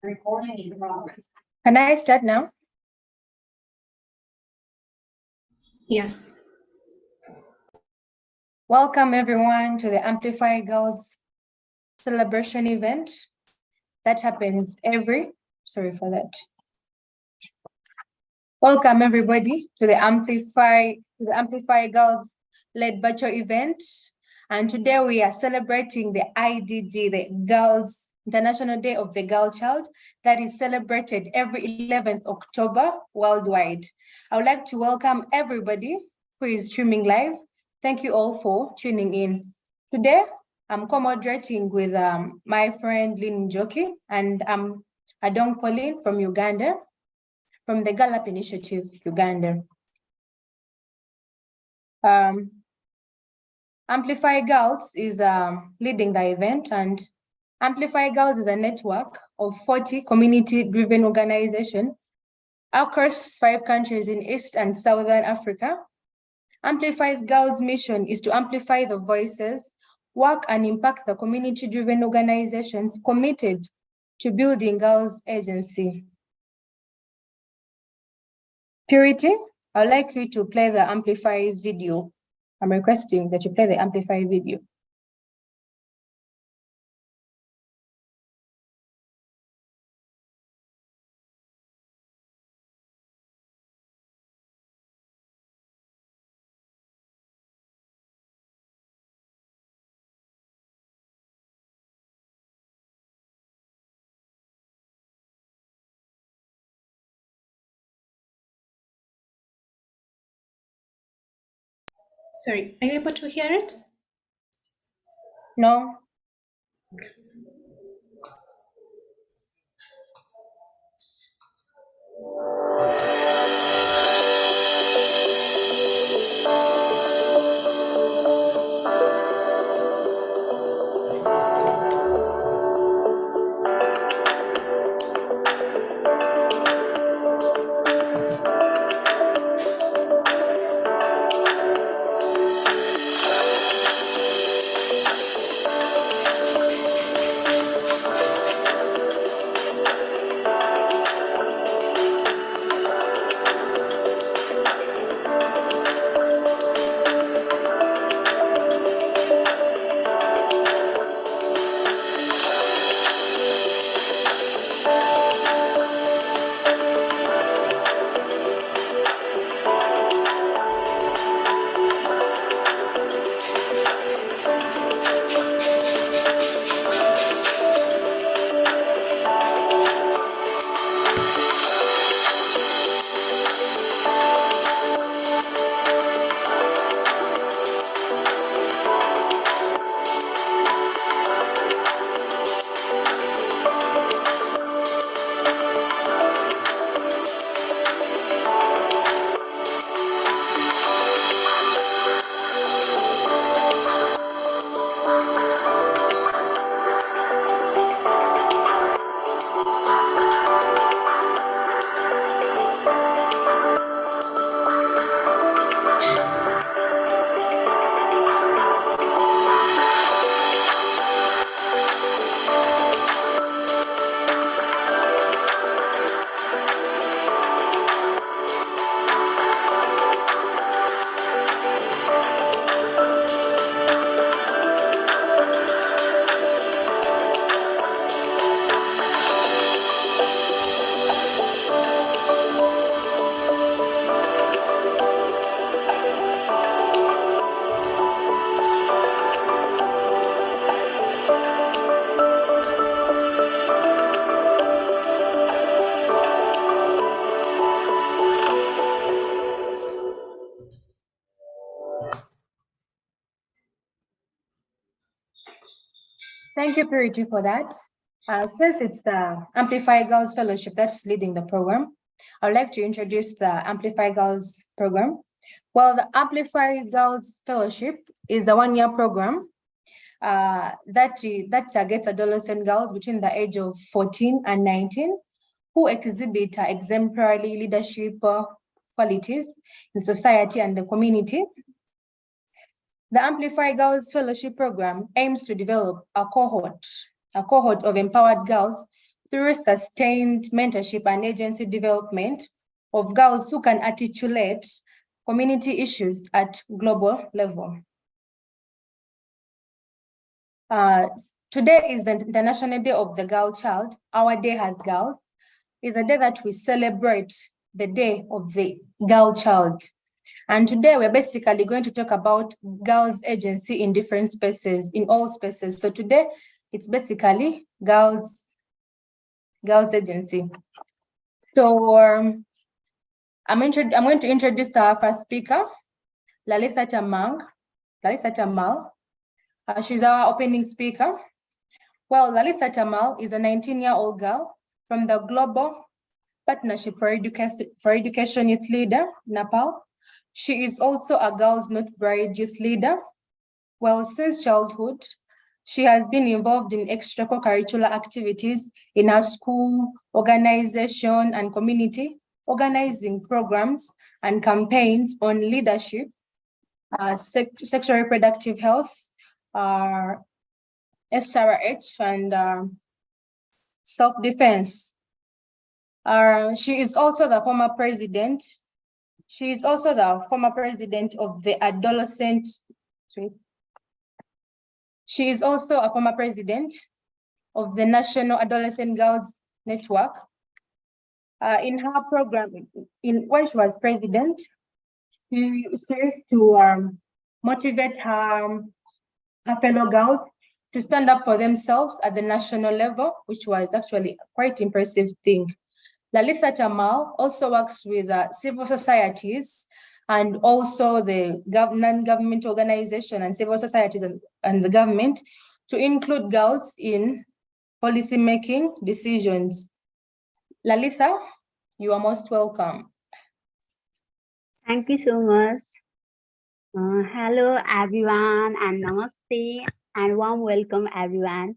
Recording in progress. Can I start now? Yes. Welcome everyone to the Amplify Girls celebration event that happens Welcome everybody to the Amplify Girls led virtual event. And today we are celebrating the IDG, the Girls International Day of the Girl Child, that is celebrated every 11th October worldwide. I would like to welcome everybody who is streaming live. Thank you all for tuning in. Today, I'm co-moderating with my friend Lynn Njoki, and I'm Adong Pauline from Uganda, from the Girl Up Initiative, Uganda. Amplify Girls is leading the event, and Amplify Girls is a network of 40 community-driven organizations across 5 countries in East and Southern Africa. Amplify's Girls' mission is to amplify the voices, work and impact the community-driven organizations committed to building girls' agency. Purity, I'd like you to play the Amplify video. I'm requesting that you play the Amplify video. Sorry, are you able to hear it? No? Thank you, Purity, for that. Since it's the Amplify Girls Fellowship that's leading the program, I'd like to introduce the Amplify Girls program. Well, the Amplify Girls Fellowship is a one-year program that targets adolescent girls between the age of 14 and 19 who exhibit exemplary leadership qualities in society and the community. The Amplify Girls Fellowship Program aims to develop a cohort of empowered girls through sustained mentorship and agency development of girls who can articulate community issues at global level. Today is the International Day of the Girl Child. Our day as girls is a day that we celebrate the Day of the Girl Child. And today we're basically going to talk about girls' agency in different spaces, in all spaces. So today it's basically girls agency. So I'm going to introduce our first speaker, Lalitha Tamal. She's our opening speaker. Well, Lalitha Tamal is a 19-year-old girl from the Global Partnership for Education Youth Leader, Nepal. She is also a Girls Not Bride youth leader. Well, since childhood, she has been involved in extracurricular activities in her school, organization, and community, organizing programs and campaigns on leadership, sexual reproductive health, SRH, and self-defense. She is also the former president. She is also the former president of the adolescent. She is also a former president of the National Adolescent Girls Network. In her program, when she was president, she served to motivate her fellow girls to stand up for themselves at the national level, which was actually a quite impressive thing. Lalitha Tamal also works with civil societies and also the non-government organization and civil societies and the government to include girls in policy-making decisions. Lalitha, you are most welcome. Thank you so much. Hello everyone and namaste and warm welcome everyone.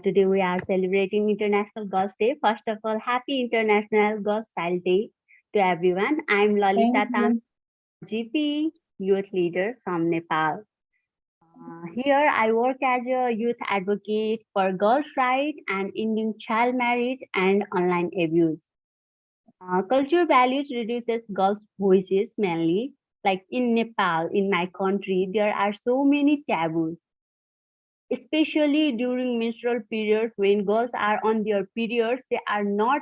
Today we are celebrating International Girls Day. First of all, happy International Girls Child Day to everyone. I'm Lalitha Tam, GP youth leader from Nepal. Here I work as a youth advocate for girls' rights and ending child marriage and online abuse. Culture values reduces girls' voices mainly. Like in Nepal, in my country, there are so many taboos, especially during menstrual periods. When girls are on their periods, they are not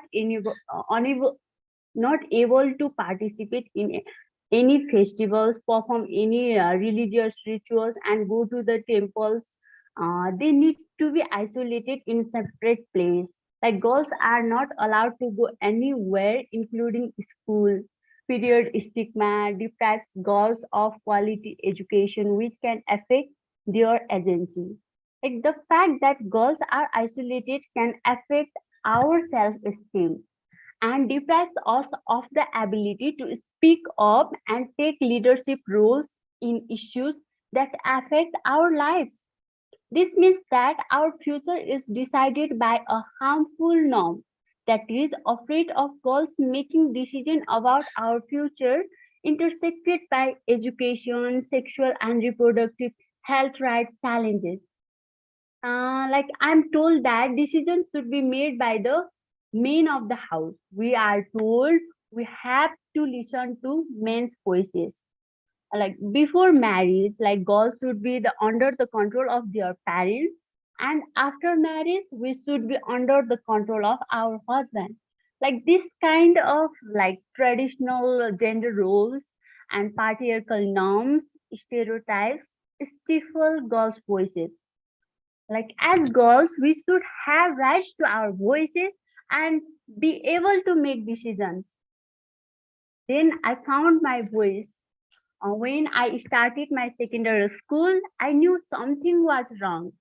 able to participate in any festivals, perform any religious rituals, and go to the temples. They need to be isolated in separate place. Like girls are not allowed to go anywhere, including school. Period stigma deprives girls of quality education, which can affect their agency. Like the fact that girls are isolated can affect our self-esteem and deprives us of the ability to speak up and take leadership roles in issues that affect our lives. This means that our future is decided by a harmful norm that is afraid of girls making decisions about our future, intersected by education, sexual and reproductive health rights challenges. Like I'm told that decisions should be made by the men of the house. We are told we have to listen to men's voices. Like before marriage, like girls should be under the control of their parents, and after marriage, we should be under the control of our husband. Like this kind of like traditional gender roles and patriarchal norms, stereotypes stifle girls' voices. Like as girls, we should have rights to our voices and be able to make decisions. Then I found my voice. When I started my secondary school, I knew something was wrong.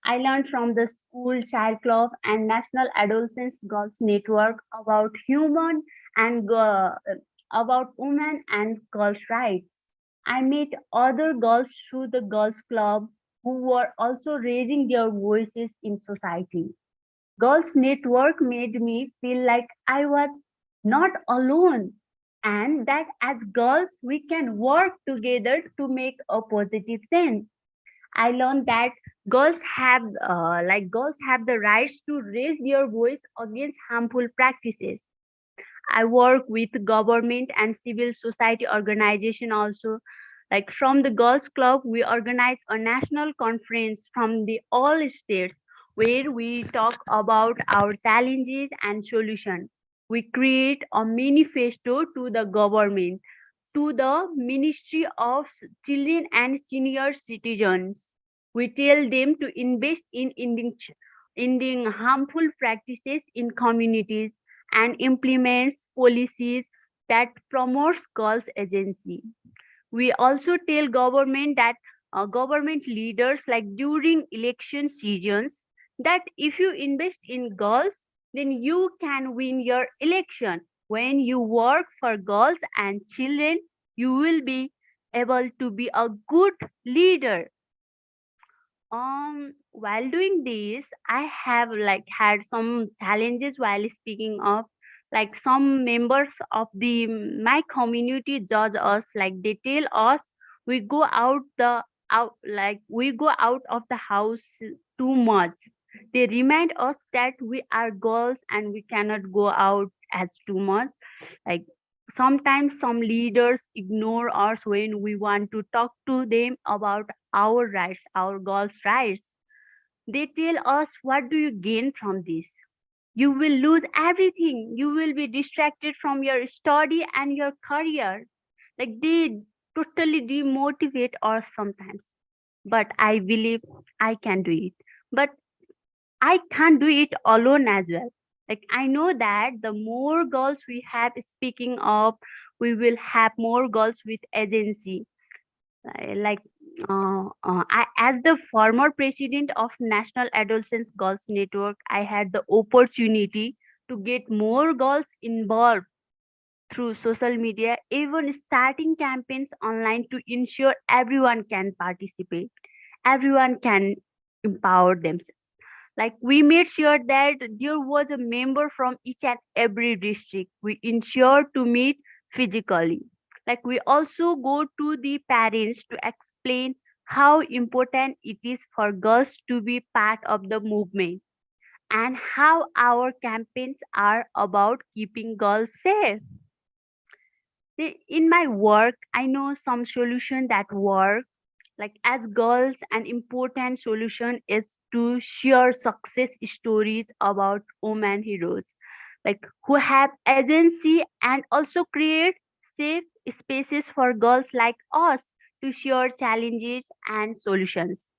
I learned from the school child club and National Adolescents Girls Network about human and about women and girls' rights. I met other girls through the girls' club who were also raising their voices in society. Girls Network made me feel like I was not alone. and that as girls we can work together to make a positive change. I learned that girls have the rights to raise their voice against harmful practices. I work with government and civil society organization also. Like from the Girls Club, we organize a national conference from the all states where we talk about our challenges and solution. We create a manifesto to the government, to the Ministry of Children and Senior Citizens. We tell them to invest in ending harmful practices in communities and implements policies that promotes girls agency. We also tell government that government leaders like during election seasons that if you invest in girls, then you can win your election. When you work for girls and children, you will be able to be a good leader. While doing this, I have like had some challenges while speaking of, like some members of the my community judge us, like they tell us we go out of the house too much. They remind us that we are girls and we cannot go out as too much. Like sometimes some leaders ignore us when we want to talk to them about our rights, our girls' rights. They tell us, what do you gain from this? You will lose everything. You will be distracted from your study and your career. Like they totally demotivate us sometimes. But I believe I can do it. But I can't do it alone as well. Like I know that the more girls we have speaking up, we will have more girls with agency. Like as the former president of National Adolescents Girls Network, I had the opportunity to get more girls involved through social media, even starting campaigns online to ensure everyone can participate, everyone can empower themselves. Like we made sure that there was a member from each and every district. We ensured to meet physically. Like we also go to the parents to explain how important it is for girls to be part of the movement and how our campaigns are about keeping girls safe. In my work, I know some solution that work. Like as girls, an important solution is to share success stories about women heroes, like who have agency, and also create safe spaces for girls like us to share challenges and solutions.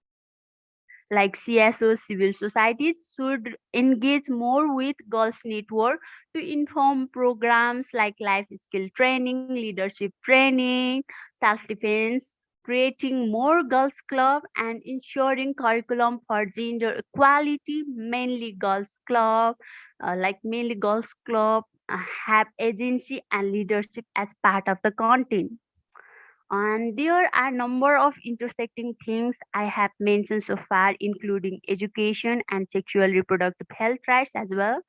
Like CSO civil societies should engage more with Girls Network to inform programs like life skill training, leadership training, self-defense, creating more girls club and ensuring curriculum for gender equality, mainly girls club have agency and leadership as part of the content. And there are number of intersecting themes I have mentioned so far, including education and sexual reproductive health rights as well.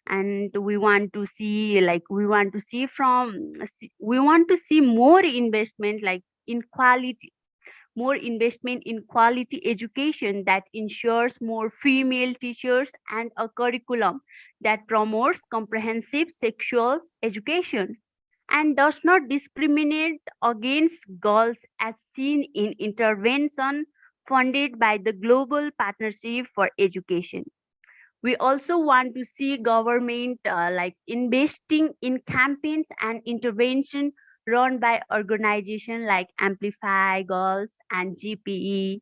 And we want to see more investment like in quality, more investment in quality education that ensures more female teachers and a curriculum that promotes comprehensive sexual education and does not discriminate against girls as seen in intervention funded by the Global Partnership for Education. We also want to see government investing in campaigns and intervention run by organizations like Amplify Girls and GPE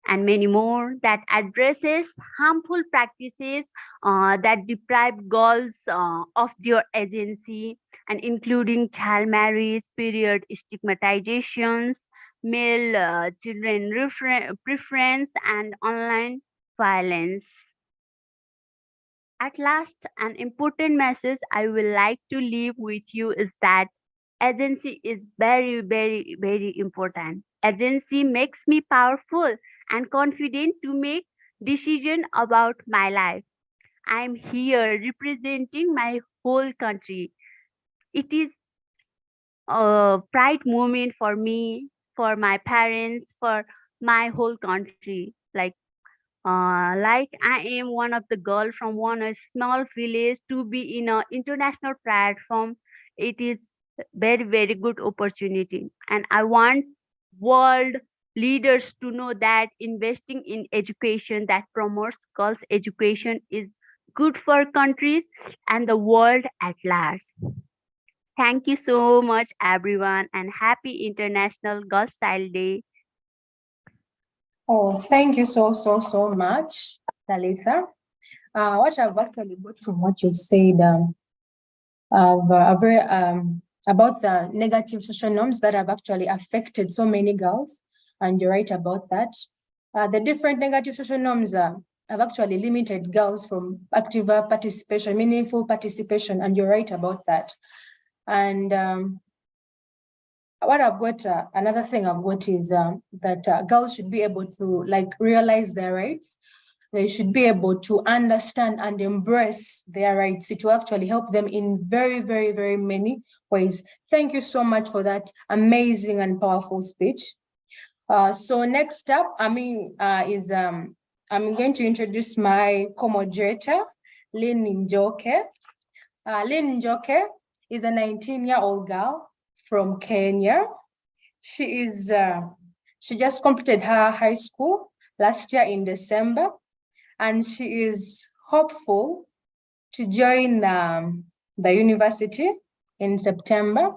and many more that addresses harmful practices that deprive girls of their agency, and including child marriage, period stigmatizations, male children preference, and online violence. At last, an important message I would like to leave with you is that agency is very, very, very important. Agency makes me powerful and confident to make decision about my life. I am here representing my whole country. It is a pride moment for me, for my parents, for my whole country. Like I am one of the girl from one a small village to be in a international platform. It is very good opportunity, and I want world leaders to know that investing in education that promotes girls' education is good for countries and the world at large. Thank you so much, everyone, and happy International Girls' Child Day. Oh, thank you so much, Talitha. What I've actually got from what you said, about the negative social norms that have actually affected so many girls, and you're right about that. The different negative social norms have actually limited girls from active participation, meaningful participation, and you're right about that. And what I've got, another thing I've got is that girls should be able to realize their rights. They should be able to understand and embrace their rights. It will actually help them in very many ways. Thank you so much for that amazing and powerful speech. So next up, is I'm going to introduce my co-moderator, Lynn Njoke. Lynn Njoke is a 19-year-old girl from Kenya. She just completed her high school last year in December, and she is hopeful to join the university in September.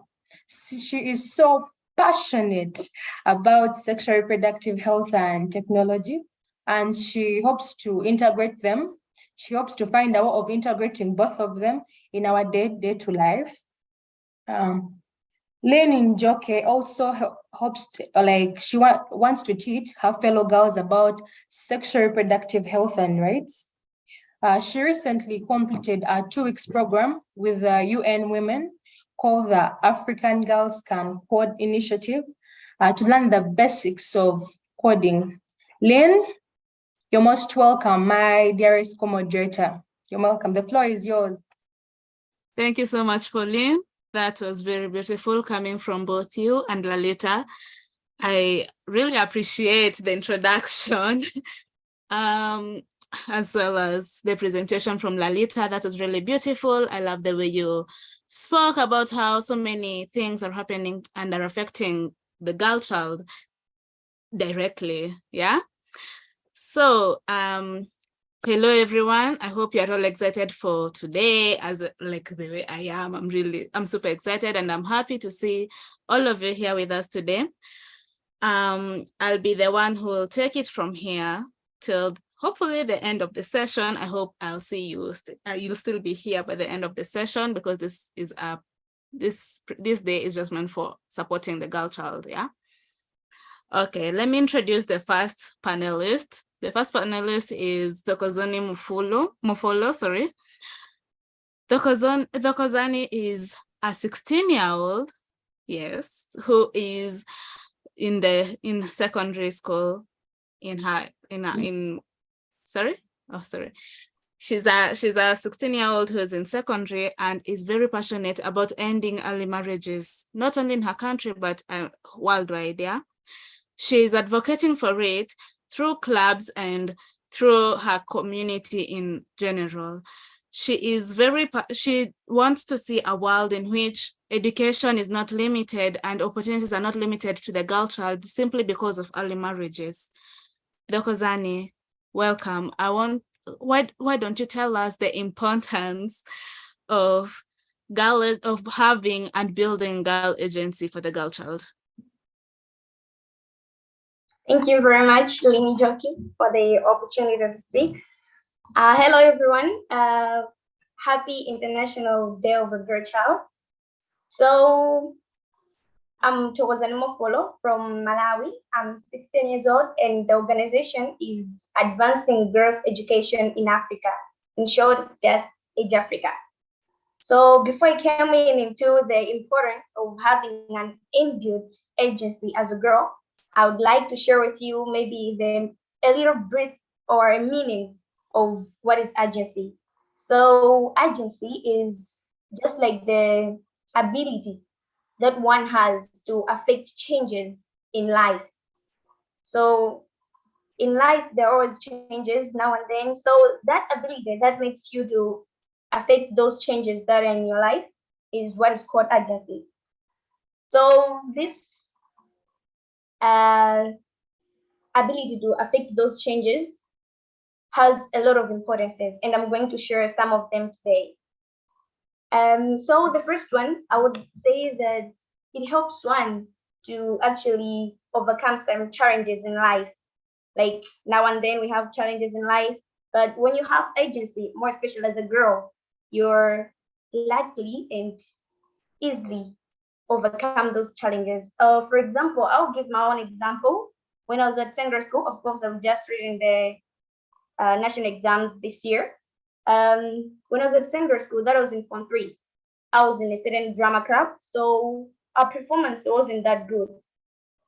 She is so passionate about sexual reproductive health and technology, and she hopes to integrate them. She hopes to find a way of integrating both of them in our day-to-day life. Lynn Njoke also hopes to, she wants to teach her fellow girls about sexual reproductive health and rights. She recently completed a 2-week program with the UN Women called the African Girls Can Code Initiative to learn the basics of coding. Lynn, you're most welcome, my dearest co-moderator. You're welcome. The floor is yours. Thank you so much, Pauline. That was very beautiful coming from both you and Lalita. I really appreciate the introduction as well as the presentation from Lalita. That was really beautiful. I love the way you spoke about how so many things are happening and are affecting the girl child directly. Yeah. So hello everyone. I hope you're all excited for today, as like the way I am. I'm super excited, and I'm happy to see all of you here with us today. I'll be the one who will take it from here till hopefully the end of the session. I hope I'll see you. You'll still be here by the end of the session, because this is this day is just meant for supporting the girl child. Yeah. Okay, let me introduce the first panelist. The first panelist is Thokozani Mufolo, sorry. Thokozani is a 16-year-old, yes, who is in secondary school She's a 16-year-old who is in secondary and is very passionate about ending early marriages, not only in her country, but worldwide, yeah. She is advocating for it through clubs and through her community in general. She wants to see a world in which education is not limited and opportunities are not limited to the girl child simply because of early marriages. Thokozani, welcome. Why don't you tell us the importance of having and building girl agency for the girl child? Thank you very much, Lynn Njoke, for the opportunity to speak. Hello, everyone. Happy International Day of the Girl Child. So, I'm Thokozani Mufolo from Malawi. I'm 16 years old, and the organization is Advancing Girls' Education in Africa. In short, it's just Age Africa. So before I came into the importance of having an inbuilt agency as a girl, I would like to share with you maybe a little brief or a meaning of what is agency. So agency is just like the ability that one has to affect changes in life. So in life, there are always changes now and then. So that ability that makes you to affect those changes that are in your life is what is called agency. So this uh, ability to affect those changes has a lot of importances, and I'm going to share some of them today. So the first one, I would say that it helps one to actually overcome some challenges in life. Like now and then we have challenges in life, but when you have agency, more especially as a girl, you're likely and easily overcome those challenges. For example, I'll give my own example. When I was at secondary school, of course, I'm just reading the national exams this year. When I was at secondary school, that was in Form 3. I was in a certain drama club, so our performance wasn't that good.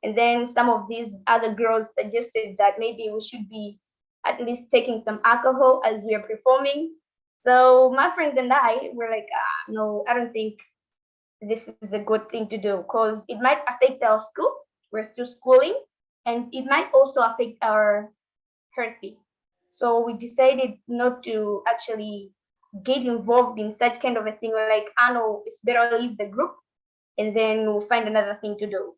And then some of these other girls suggested that maybe we should be at least taking some alcohol as we are performing. So my friends and I were like, no, I don't think this is a good thing to do because it might affect our school. We're still schooling, and it might also affect our healthy. So we decided not to actually get involved in such kind of a thing. We're like, I know it's better leave the group and then we'll find another thing to do.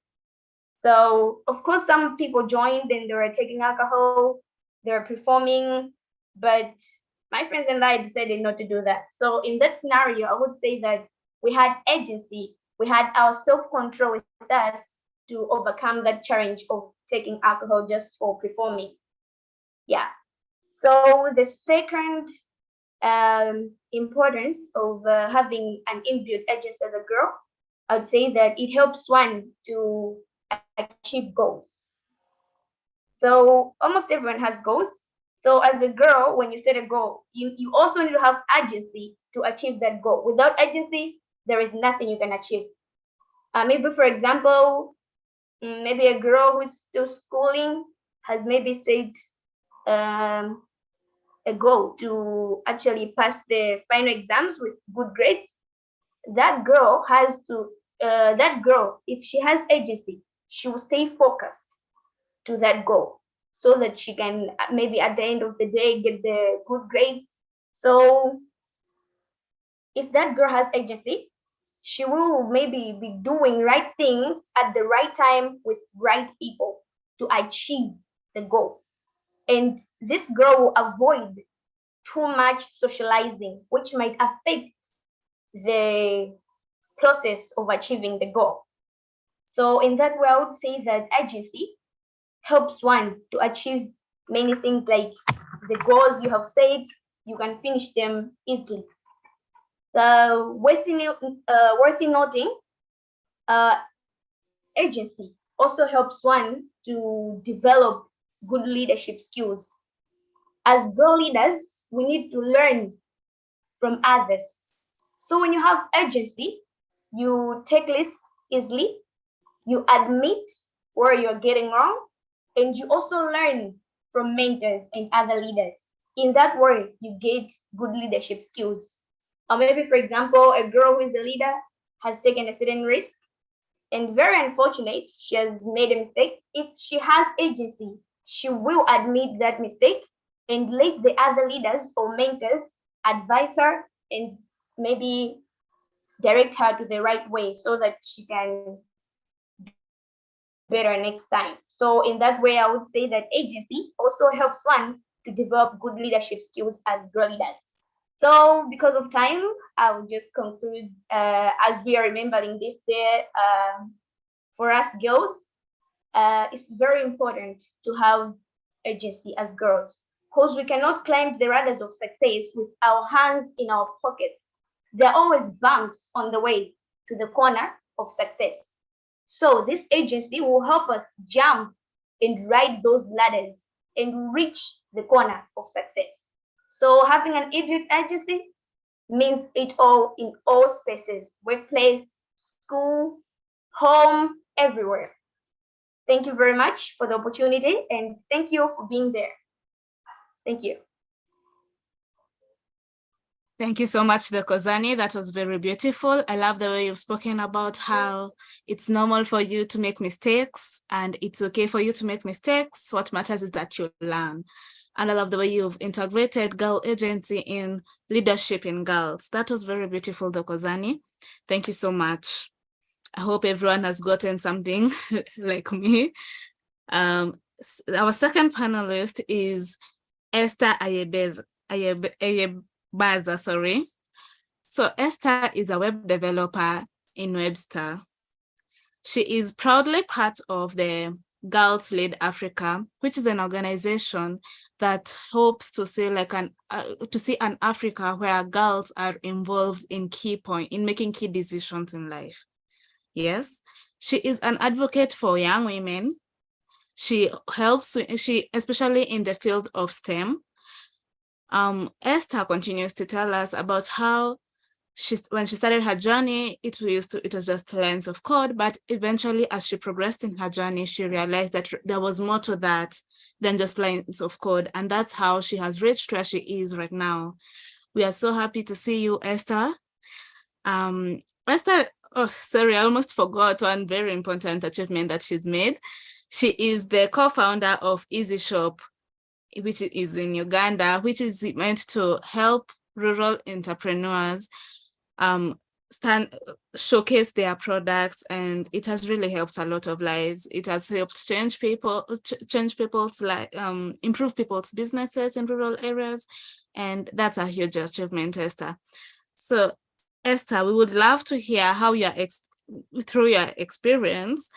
So of course, some people joined and they were taking alcohol, they were performing, but my friends and I decided not to do that. So in that scenario, I would say that we had agency, we had our self-control with us to overcome that challenge of taking alcohol just for performing. Yeah. So the second importance of having an inbuilt agency as a girl, I would say that it helps one to achieve goals. So almost everyone has goals. So as a girl, when you set a goal, you also need to have agency to achieve that goal. Without agency, there is nothing you can achieve. Maybe for example, maybe a girl who's still schooling has maybe set um, a goal to actually pass the final exams with good grades. That girl has to, that girl, if she has agency, she will stay focused to that goal so that she can maybe at the end of the day get the good grades. So if that girl has agency, she will maybe be doing right things at the right time with right people to achieve the goal. And this girl will avoid too much socializing, which might affect the process of achieving the goal. So in that way, I would say that agency helps one to achieve many things like the goals you have set, you can finish them easily. So worthy noting, uh, agency also helps one to develop good leadership skills. As girl leaders, we need to learn from others. So when you have agency, you take risks easily, you admit where you're getting wrong, and you also learn from mentors and other leaders. In that way, you get good leadership skills. Or maybe, for example, a girl who is a leader has taken a certain risk and very unfortunate, she has made a mistake. If she has agency, she will admit that mistake and let the other leaders or mentors advise her and maybe direct her to the right way so that she can do better next time. So in that way, I would say that agency also helps one to develop good leadership skills as girl leaders. So because of time, I will just conclude as we are remembering this day for us girls, it's very important to have agency as girls because we cannot climb the ladders of success with our hands in our pockets. There are always bumps on the way to the corner of success. So this agency will help us jump and ride those ladders and reach the corner of success. So having an idiot agency means it all in all spaces, workplace, school, home, everywhere. Thank you very much for the opportunity and thank you for being there. Thank you. Thank you so much, Kozani. That was very beautiful. I love the way you've spoken about how it's normal for you to make mistakes and it's okay for you to make mistakes. What matters is that you learn. And I love the way you've integrated girl agency in leadership in girls. That was very beautiful, Kozani. Thank you so much. I hope everyone has gotten something like me. Our second panelist is Esther Baza, sorry. So Esther is a web developer in Webster. She is proudly part of the Girls Lead Africa, which is an organization that hopes to see an Africa where girls are involved in making key decisions in life. Yes, she is an advocate for young women. She especially in the field of STEM. Esther continues to tell us about how when she started her journey, it was just lines of code, but eventually as she progressed in her journey, she realized that there was more to that than just lines of code. And that's how she has reached where she is right now. We are so happy to see you, Esther. Esther, oh, sorry, I almost forgot one very important achievement that she's made. She is the co-founder of Easy Shop, which is in Uganda, which is meant to help rural entrepreneurs showcase their products, and it has really helped a lot of lives. It has helped change people's life, improve people's businesses in rural areas, and that's a huge achievement, Esther. So, Esther, we would love to hear how through your experience,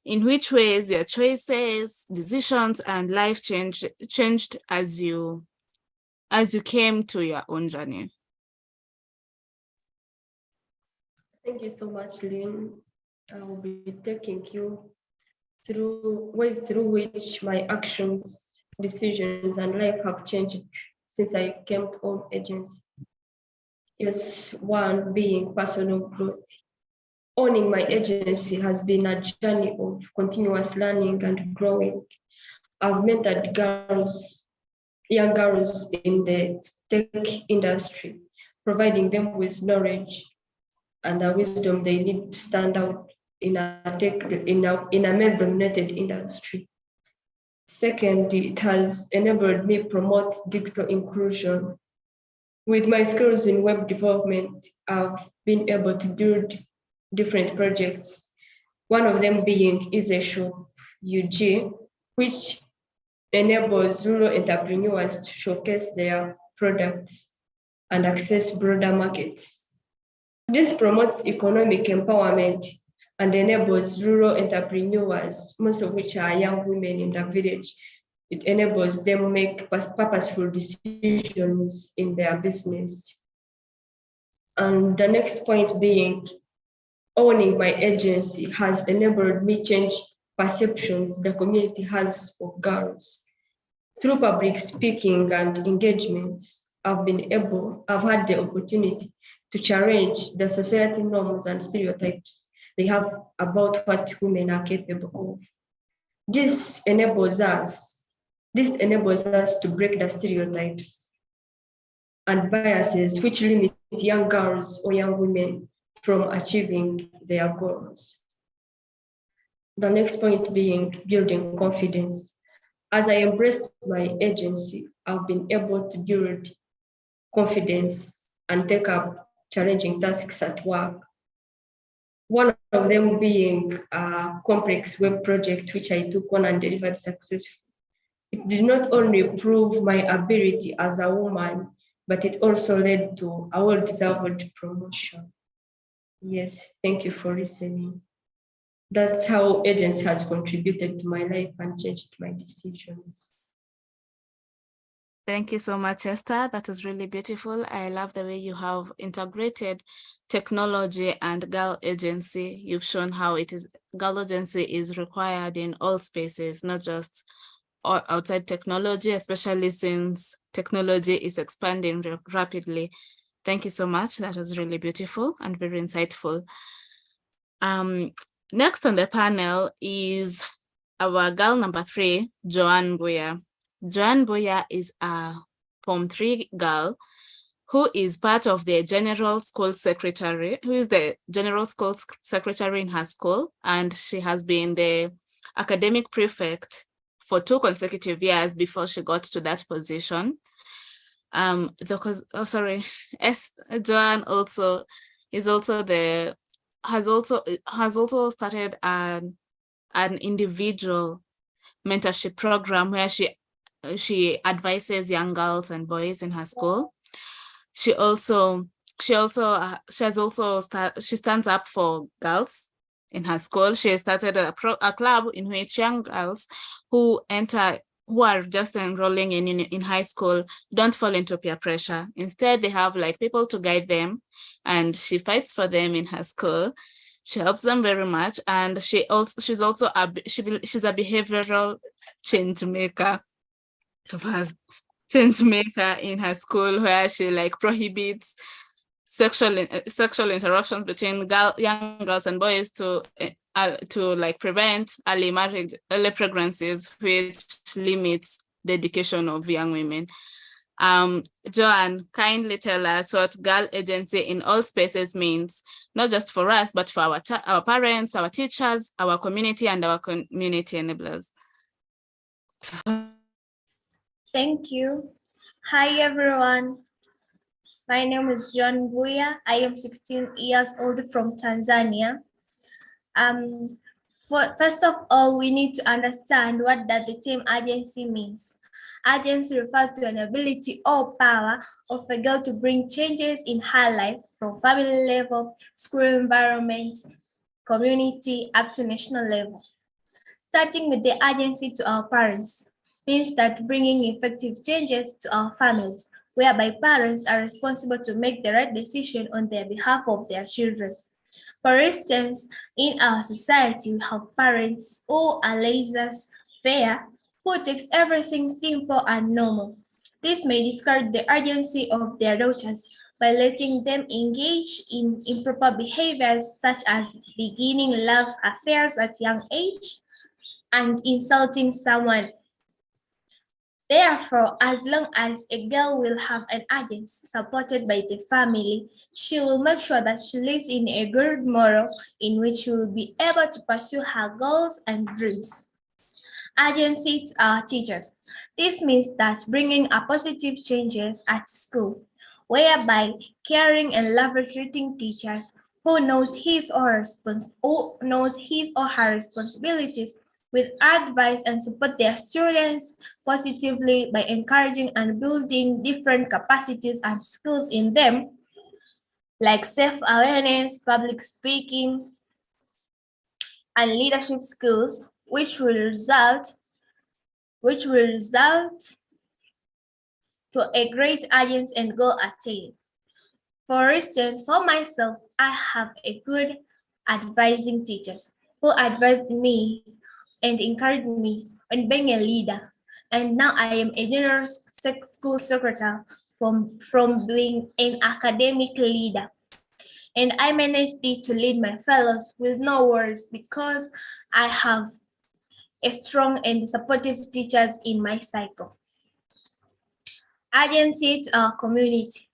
in which ways your choices, decisions, and life changed as you came to your own journey. Thank you so much, Lynn. I will be taking you through ways through which my actions, decisions, and life have changed since I came to own agency. Yes, one being personal growth. Owning my agency has been a journey of continuous learning and growing. I've mentored young girls in the tech industry, providing them with knowledge and the wisdom they need to stand out in a male-dominated industry. Second, it has enabled me promote digital inclusion. With my skills in web development, I've been able to build different projects. One of them being Easy Shop UG, which enables rural entrepreneurs to showcase their products and access broader markets. This promotes economic empowerment and enables rural entrepreneurs, most of which are young women in the village. It enables them to make purposeful decisions in their business. And the next point being, owning my agency has enabled me change perceptions the community has of girls. Through public speaking and engagements, I've had the opportunity to challenge the society norms and stereotypes they have about what women are capable of. This enables us to break the stereotypes and biases which limit young girls or young women from achieving their goals. The next point being building confidence. As I embraced my agency, I've been able to build confidence and take up challenging tasks at work. One of them being a complex web project which I took on and delivered successfully. It did not only prove my ability as a woman, but it also led to a well-deserved promotion. Yes, thank you for listening. That's how agency has contributed to my life and changed my decisions. Thank you so much, Esther. That was really beautiful. I love the way you have integrated technology and girl agency. You've shown how girl agency is required in all spaces, not just outside technology, especially since technology is expanding rapidly. Thank you so much. That was really beautiful and very insightful. Next on the panel is our girl number 3, Joanne Boya. Joanne Boya is a Form 3 girl who is part of the general school secretary, who is the general school secretary in her school, and she has been the academic prefect for 2 consecutive years before she got to that position. Joanne also has also started an individual mentorship program where she advises young girls and boys in her school. She stands up for girls in her school. She started a club in which young girls who are just enrolling in high school don't fall into peer pressure. Instead, they have like people to guide them, and she fights for them in her school. She helps them very much, and she's a behavioral change maker in her school, where she like prohibits sexual interactions between young girls and boys to like prevent early marriage, early pregnancies, which limits the education of young women. Joanne, kindly tell us what girl agency in all spaces means, not just for us, but for our parents, our teachers, our community, and our community enablers. Thank you. Hi, everyone. My name is John Buya. I am 16 years old from Tanzania. First of all, we need to understand what the term agency means. Agency refers to an ability or power of a girl to bring changes in her life from family level, school environment, community, up to national level. Starting with the agency to our parents means that bringing effective changes to our families, whereby parents are responsible to make the right decision on their behalf of their children. For instance, in our society, we have parents who are laissez-faire, who takes everything simple and normal. This may discourage the urgency of their daughters by letting them engage in improper behaviors such as beginning love affairs at young age and insulting someone. Therefore, as long as a girl will have an agency supported by the family, she will make sure that she lives in a good moral in which she will be able to pursue her goals and dreams. Agency to our teachers. This means that bringing a positive changes at school, whereby caring and loving treating teachers who knows his or her responsibilities with advice and support their students positively by encouraging and building different capacities and skills in them, like self-awareness, public speaking, and leadership skills, which will result to a great audience and goal attained. For instance, for myself, I have a good advising teachers who advised me and encouraged me on being a leader. And now I am a general school secretary from being an academic leader. And I managed to lead my fellows with no worries because I have a strong and supportive teachers in my cycle. Agency to our community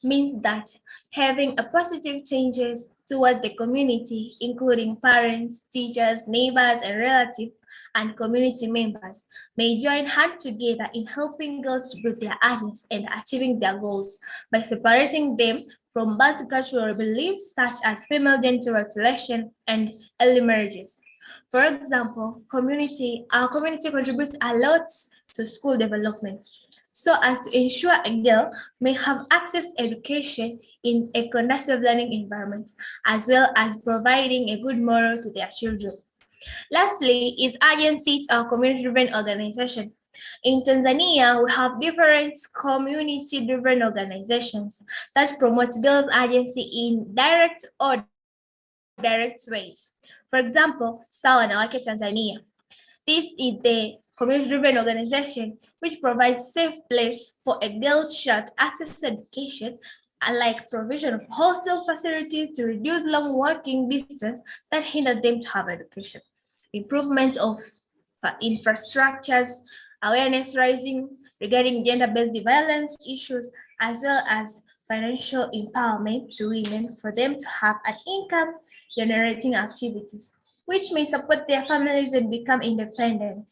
means that having a positive changes toward the community, including parents, teachers, neighbors, and relatives, and community members, may join hands together in helping girls to build their aims and achieving their goals by separating them from bad cultural beliefs such as female genital selection and early marriages. For example, our community contributes a lot to school development, so as to ensure a girl may have access to education in a conducive learning environment, as well as providing a good moral to their children. Lastly, is agency to our community-driven organization. In Tanzania, we have different community-driven organizations that promote girls' agency in direct or direct ways. For example, Sawa na Wake Tanzania. This is the community-driven organization which provides safe place for a girl child to access education, like provision of hostel facilities to reduce long walking distance that hinder them to have education, improvement of infrastructures, awareness raising regarding gender-based violence issues, as well as financial empowerment to women for them to have an income generating activities, which may support their families and become independent.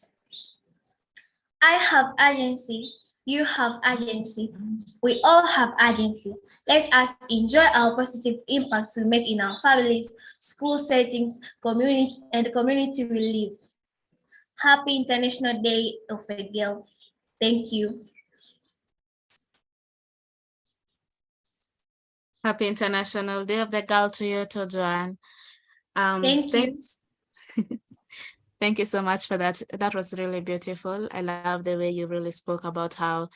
I have agency, you have agency, we all have agency. Let us enjoy our positive impacts we make in our families, school settings, community, and the community we live. Happy International Day of a Girl. Thank you. Happy International Day of the Girl to you too, Joanne. Thank you. Thank you so much for that. That was really beautiful. I love the way you really spoke about how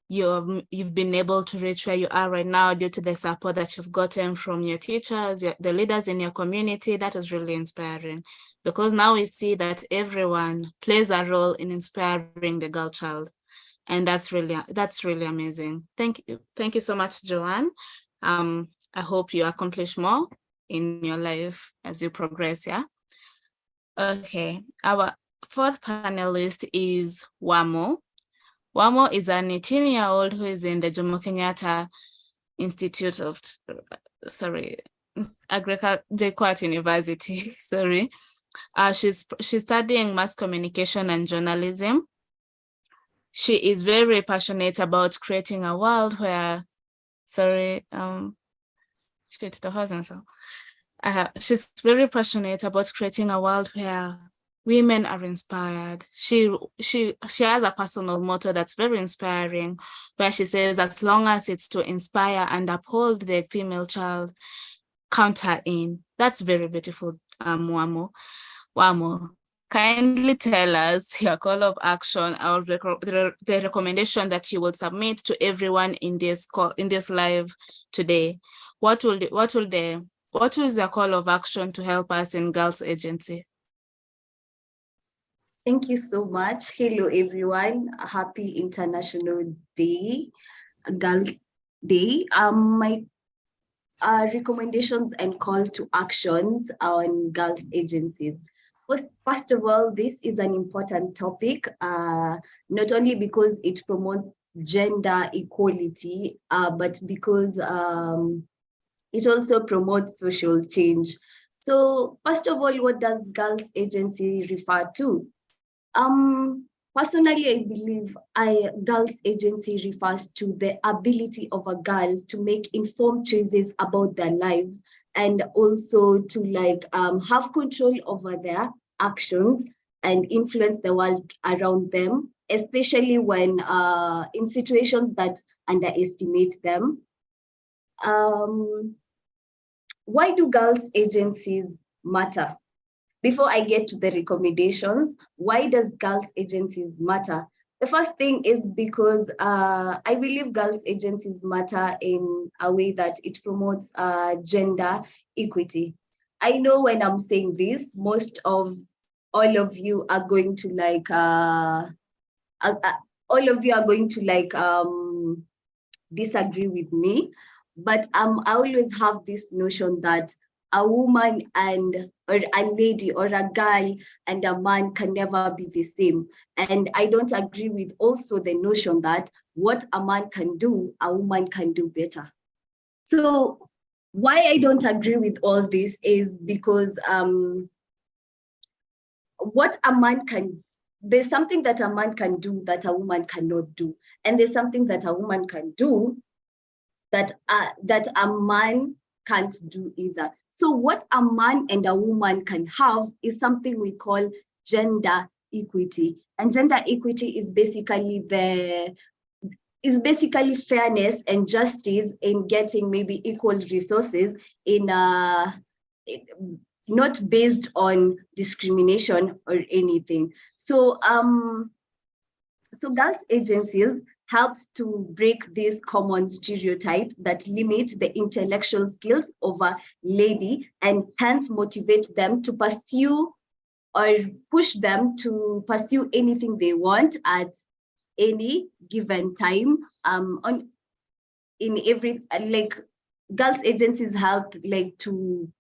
you've been able to reach where you are right now due to the support that you've gotten from your teachers, the leaders in your community. That was really inspiring, because now we see that everyone plays a role in inspiring the girl child. And that's really amazing. Thank you so much, Joanne. I hope you accomplish more in your life as you progress, yeah? Okay, our fourth panelist is Wamo. Wamo is an 18-year-old who is in the Jomo Kenyatta Institute of, JKUAT University, sorry. She's studying mass communication and journalism. She is very passionate about creating a world where, she's very passionate about creating a world where women are inspired. She has a personal motto that's very inspiring, where she says, as long as it's to inspire and uphold the female child, count her in. That's very beautiful, Wamo. Wamo, kindly tell us your call of action or the recommendation that you will submit to everyone in this live today. What is your call of action to help us in Girls Agency? Thank you so much. Hello, everyone. Happy International Day, Girl Day. My recommendations and call to actions on girls agencies. First of all, this is an important topic, not only because it promotes gender equality, but because it also promotes social change. So first of all, what does girls agency refer to? Personally, I believe girls agency refers to the ability of a girl to make informed choices about their lives, and also to have control over their actions and influence the world around them, especially when in situations that underestimate them. Why do girls agencies matter? Before I get to the recommendations, why does girls agencies matter? The first thing is because I believe girls agencies matter in a way that it promotes gender equity. I know when I'm saying this, most of all of you are going to disagree with me, but I always have this notion that a woman or a lady or a girl and a man can never be the same. And I don't agree with also the notion that what a man can do, a woman can do better. So why I don't agree with all this is because there's something that a man can do that a woman cannot do. And there's something that a woman can do that a man can't do either. So what a man and a woman can have is something we call gender equity. And gender equity is basically fairness and justice in getting maybe equal resources in not based on discrimination or anything. So girls agencies helps to break these common stereotypes that limit the intellectual skills of a lady, and hence motivate them to pursue or push them to pursue anything they want at any given time. Girls agencies help to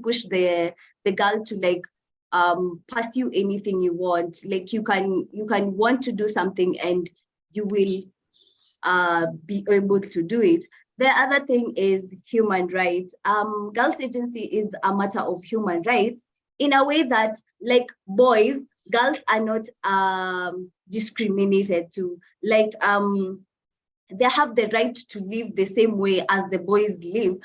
push the girl to pursue anything you want. Like you can want to do something and you will be able to do it. The other thing is human rights. Girls Agency is a matter of human rights in a way that, like boys, girls are not discriminated to. Like they have the right to live the same way as the boys live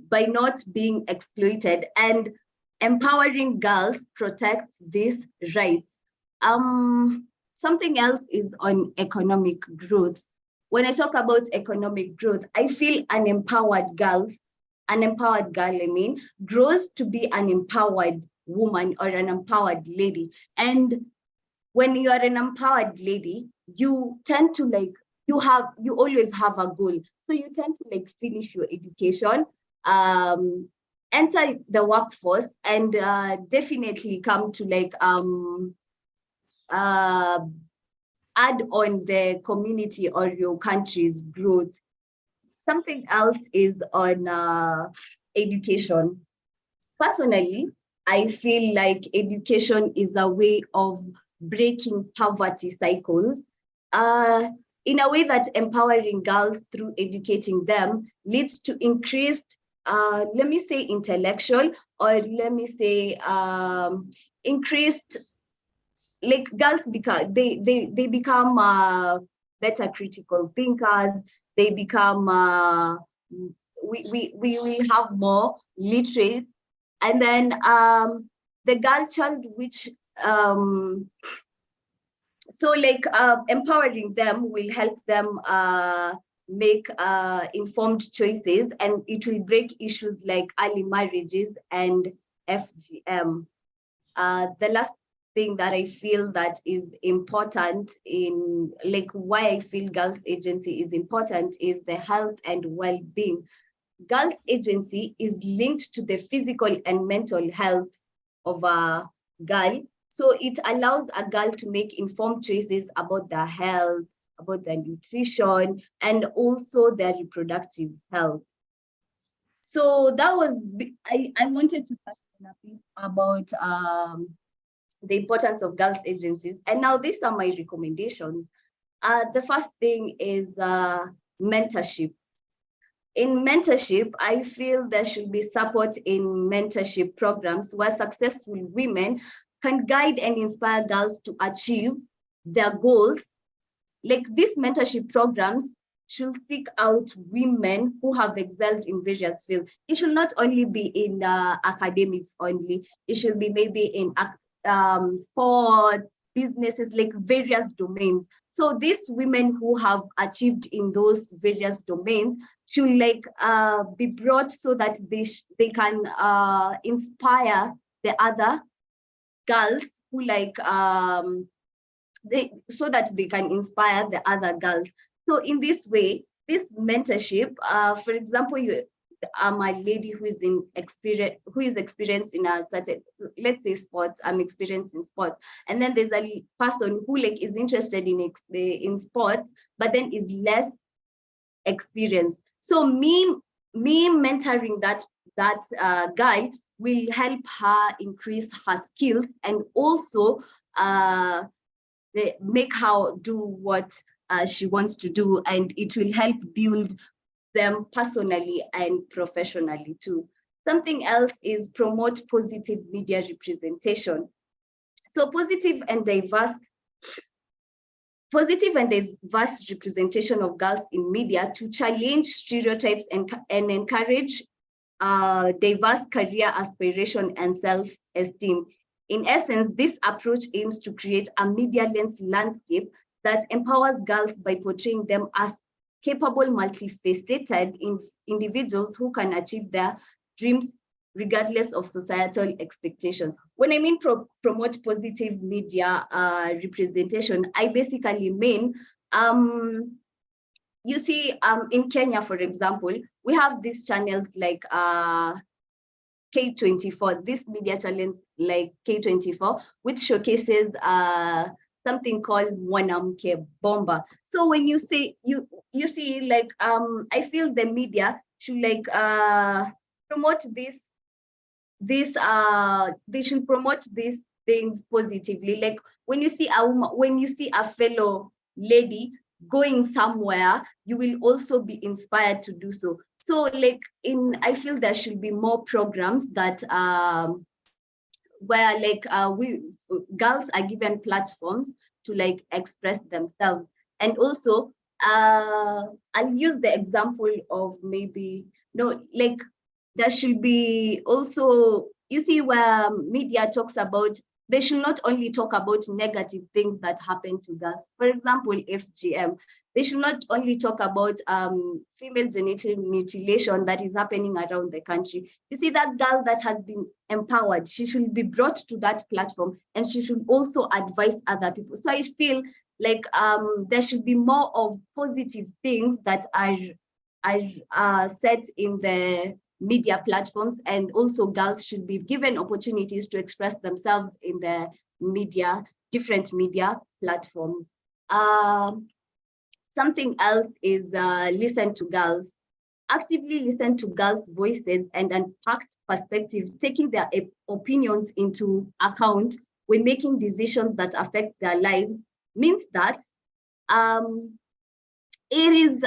by not being exploited, and empowering girls protects these rights. Something else is on economic growth. When I talk about economic growth, I feel an empowered girl, I mean, grows to be an empowered woman or an empowered lady. And when you are an empowered lady, you tend to like, you always have a goal. So you tend to like finish your education, enter the workforce, and definitely come to like add on the community or your country's growth. Something else is on education. Personally, I feel like education is a way of breaking poverty cycles in a way that empowering girls through educating them leads to increased, let me say, intellectual, or let me say, increased, like girls become, they become better critical thinkers. They become, we will have more literate. And then the girl child, which so like empowering them will help them make informed choices, and it will break issues like early marriages and FGM. The last thing that I feel that is important in, like, why I feel Girls Agency is important is the health and well-being. Girls Agency is linked to the physical and mental health of a girl. So it allows a girl to make informed choices about their health, about their nutrition, and also their reproductive health. So that was, I wanted to touch on a bit about the importance of girls agencies. And now these are my recommendations. The first thing is mentorship. In mentorship, I feel there should be support in mentorship programs where successful women can guide and inspire girls to achieve their goals. Like, these mentorship programs should seek out women who have excelled in various fields. It should not only be in academics only. It should be maybe in sports, businesses, like various domains. So these women who have achieved in those various domains should like be brought so that they can inspire the other girls who like so that they can inspire the other girls. So in this way, this mentorship, for example, I'm a lady who is experienced in a certain, let's say, sports. I'm experienced in sports, and then there's a person who like is interested in sports, but then is less experienced. So me mentoring that guy will help her increase her skills, and also make her do what she wants to do, and it will help build them personally and professionally too. Something else is promote positive media representation. So positive and diverse representation of girls in media to challenge stereotypes and encourage diverse career aspiration and self-esteem. In essence, this approach aims to create a media lens landscape that empowers girls by portraying them as capable, multifaceted individuals who can achieve their dreams regardless of societal expectation. When I mean promote positive media representation, I basically mean, you see, in Kenya, for example, we have these channels like K24, this media channel like K24, which showcases something called Mwanamke Bomba. So when you say, you see, like, I feel the media should like promote this, they should promote these things positively. Like when you see a woman, when you see a fellow lady going somewhere, you will also be inspired to do so. So like I feel there should be more programs that where like girls are given platforms to like express themselves. And also I'll use the example of maybe like there should be also, you see, where media talks about, they should not only talk about negative things that happen to girls. For example, FGM, they should not only talk about female genital mutilation that is happening around the country. You see, that girl that has been empowered, she should be brought to that platform, and she should also advise other people. So I feel like there should be more of positive things that are set in the media platforms, and also girls should be given opportunities to express themselves in the media, different media platforms. Something else is listen to girls. Actively listen to girls' voices and unpacked perspective, taking their opinions into account when making decisions that affect their lives, means that it is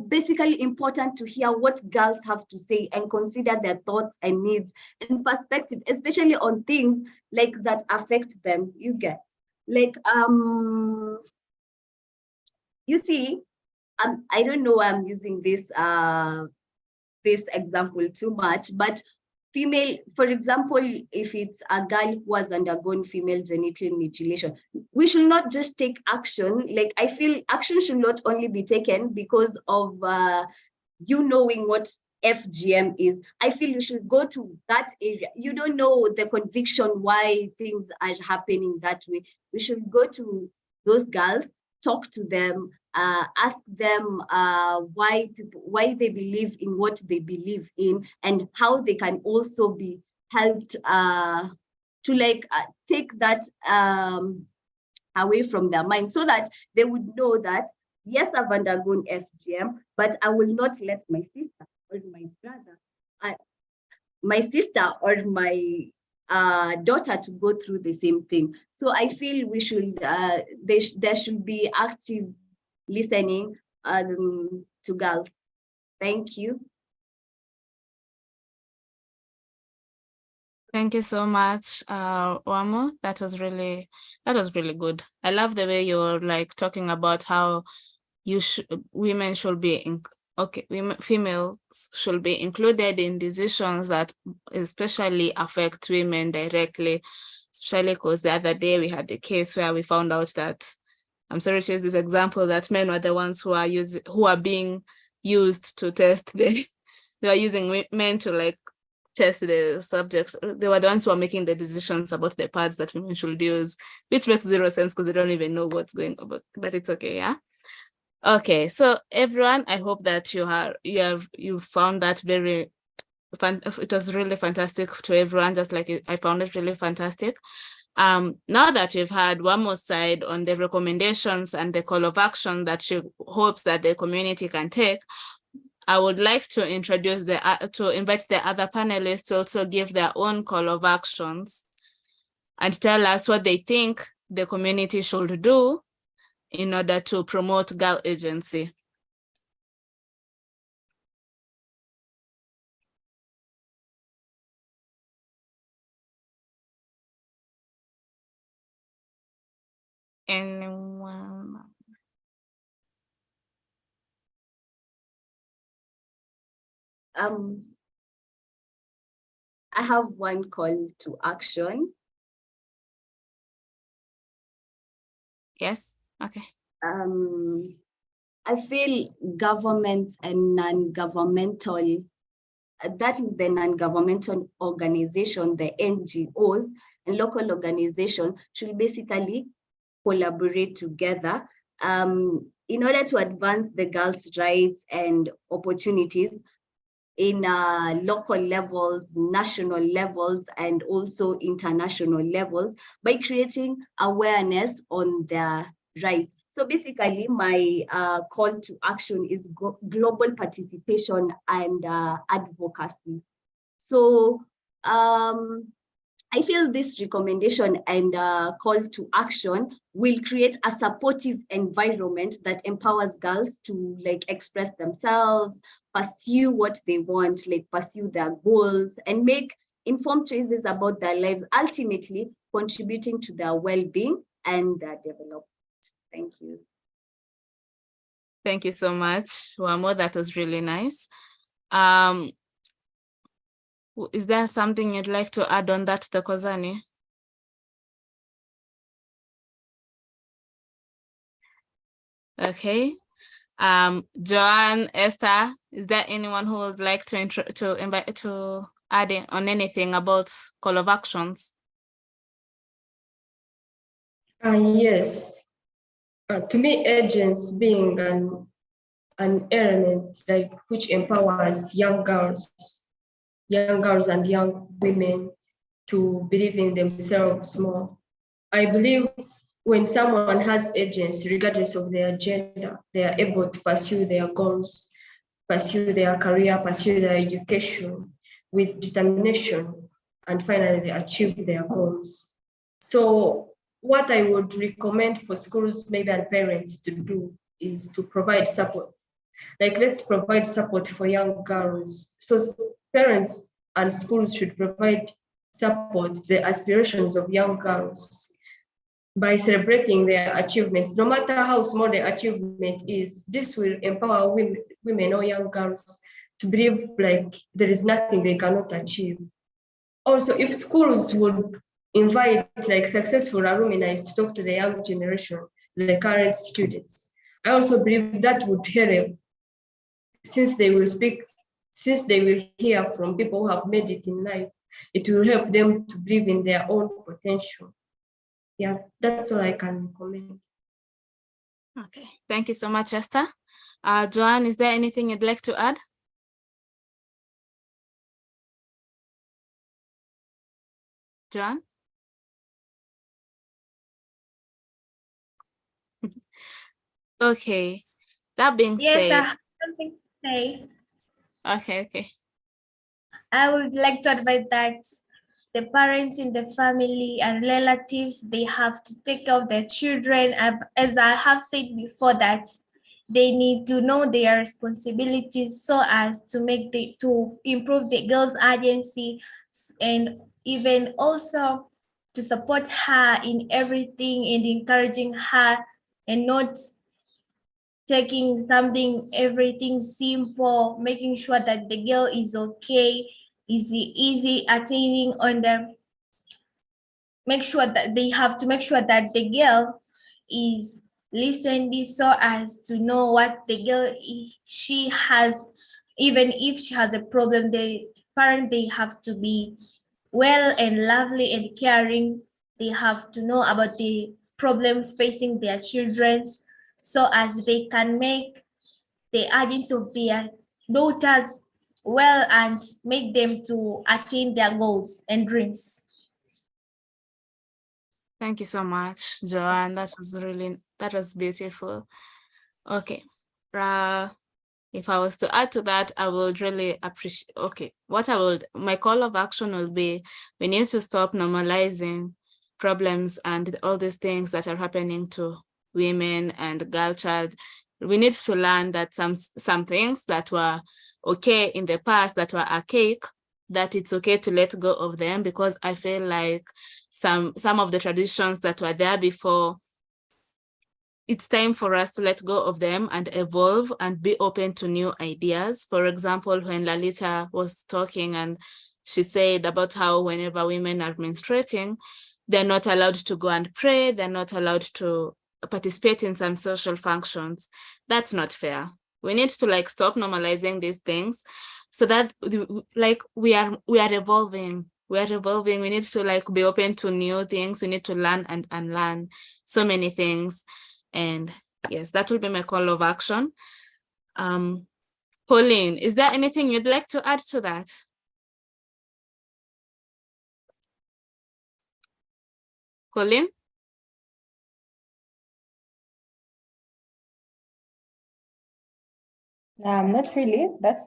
basically important to hear what girls have to say and consider their thoughts and needs and perspective, especially on things like that affect them. You get like you see, I don't know why I'm using this example too much, but female, for example, if it's a girl who has undergone female genital mutilation, we should not just take action. Like, I feel action should not only be taken because of you knowing what FGM is. I feel you should go to that area. You don't know the conviction why things are happening that way. We should go to those girls, talk to them, ask them why they believe in what they believe in, and how they can also be helped to like take that away from their mind, so that they would know that yes, I've undergone FGM, but I will not let my sister or my brother, my sister or my daughter to go through the same thing. So I feel we should there should be active listening to girls. Thank you. Thank you so much, Wamo. That was really good. I love the way you're like talking about how women should be females should be included in decisions that especially affect women directly, especially because the other day we had the case where we found out that, I'm sorry to use this example, that men were the ones who are being used to test they are using men to like test the subject. They were the ones who are making the decisions about the pads that women should use, which makes zero sense because they don't even know what's going on, but it's okay. Yeah. Okay, so everyone, I hope that you found that very fun. It was really fantastic to everyone, just like I found it really fantastic. Now that you've had one more side on the recommendations and the call of action that she hopes that the community can take, I would like to invite the other panelists to also give their own call of actions and tell us what they think the community should do in order to promote girl agency. Anyone? I have one call to action. Yes, okay. I feel governments and non-governmental, that is the non-governmental organization, the NGOs and local organizations should basically collaborate together in order to advance the girls' rights and opportunities in local levels, national levels, and also international levels by creating awareness on their rights. So basically, my call to action is global participation and advocacy. So I feel this recommendation and call to action will create a supportive environment that empowers girls to like express themselves, pursue what they want, like pursue their goals, and make informed choices about their lives, ultimately contributing to their well-being and their development. Thank you. Thank you so much, Wamo. That was really nice. Is there something you'd like to add on that, Thokozani? Okay. Joanne, Esther, is there anyone who would like to add in on anything about call of actions? Yes. To me, agents being an element like which empowers young girls and young women to believe in themselves more. I believe when someone has agency, regardless of their gender, they are able to pursue their goals, pursue their career, pursue their education with determination, and finally achieve their goals. So what I would recommend for schools, maybe, and parents to do is to provide support. Like, let's provide support for young girls. So parents and schools should provide support the aspirations of young girls by celebrating their achievements, no matter how small the achievement is. This will empower women or young girls to believe like there is nothing they cannot achieve. Also, if schools would invite like successful alumni to talk to the young generation, the current students, I also believe that would help, since they will hear from people who have made it in life. It will help them to believe in their own potential. Yeah, that's all I can recommend. Okay, thank you so much, Esther. Joanne, is there anything you'd like to add? Joanne? Okay, that being Yes, I said. have something to say. Okay. I would like to advise that the parents in the family and relatives, they have to take care of their children. As I have said before, that they need to know their responsibilities so as to improve the girls' agency, and even also to support her in everything and encouraging her, and not taking everything simple, making sure that the girl is okay, easy attaining on them. Make sure that they have to make sure that the girl is listened so as to know what the girl she has. Even if she has a problem, the parent, they have to be well and lovely and caring. They have to know about the problems facing their children so as they can make the urgings of their daughters well and make them to attain their goals and dreams. Thank you so much, Joanne. That was beautiful. Okay. If I was to add to that, I would really appreciate, my call of action will be, we need to stop normalizing problems and all these things that are happening to women and girl child. We need to learn that some things that were okay in the past, that were archaic, that it's okay to let go of them, because I feel like some of the traditions that were there before, it's time for us to let go of them and evolve and be open to new ideas. For example, when Lalita was talking and she said about how whenever women are menstruating, they're not allowed to go and pray, they're not allowed to participate in some social functions. That's not fair. We need to stop normalizing these things so that we are evolving. We are evolving. We need to be open to new things. We need to learn and unlearn so many things. And yes, that will be my call of action. Pauline, is there anything you'd like to add to that? Pauline? Not really. That's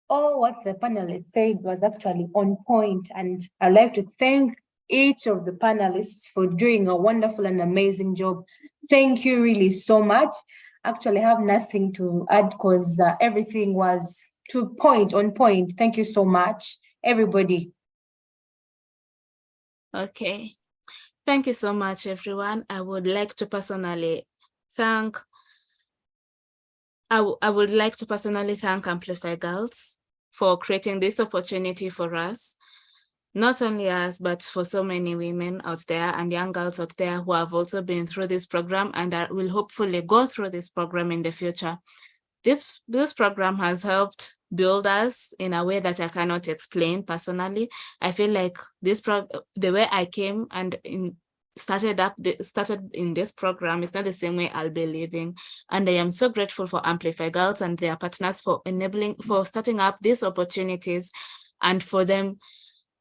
all what the panelists said was actually on point, and I'd like to thank each of the panelists for doing a wonderful and amazing job. Thank you really so much. Actually, I have nothing to add because everything was on point. Thank you so much, everybody. Okay. Thank you so much, everyone. I would like to personally thank Amplify Girls for creating this opportunity for us, not only us, but for so many women out there and young girls out there who have also been through this program and will hopefully go through this program in the future. This program has helped build us in a way that I cannot explain personally. I feel like the way I came and started in this program is not the same way I'll be living. And I am so grateful for Amplify Girls and their partners for starting up these opportunities, and for them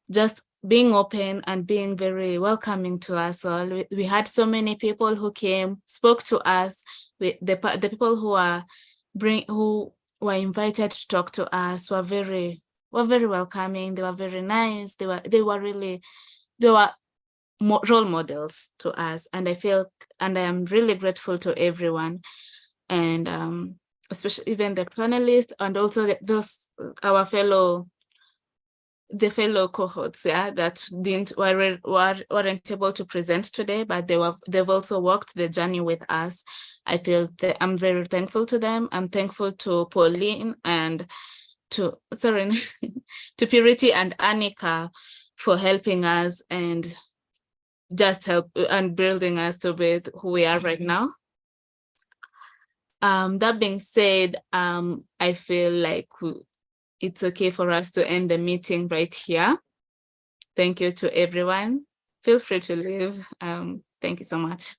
just being open and being very welcoming to us all. We had so many people who came, spoke to us, the people who were invited to talk to us were very welcoming. They were very nice. They were role models to us, and I am really grateful to everyone, and especially even the panelists and also our fellow cohorts, that weren't able to present today, but they've also walked the journey with us. I feel that I'm very thankful to them. I'm thankful to Pauline and to Purity and Annika for helping us and just help and building us to be who we are right now. That being said, I feel like it's okay for us to end the meeting right here. Thank you to everyone. Feel free to leave. Thank you so much.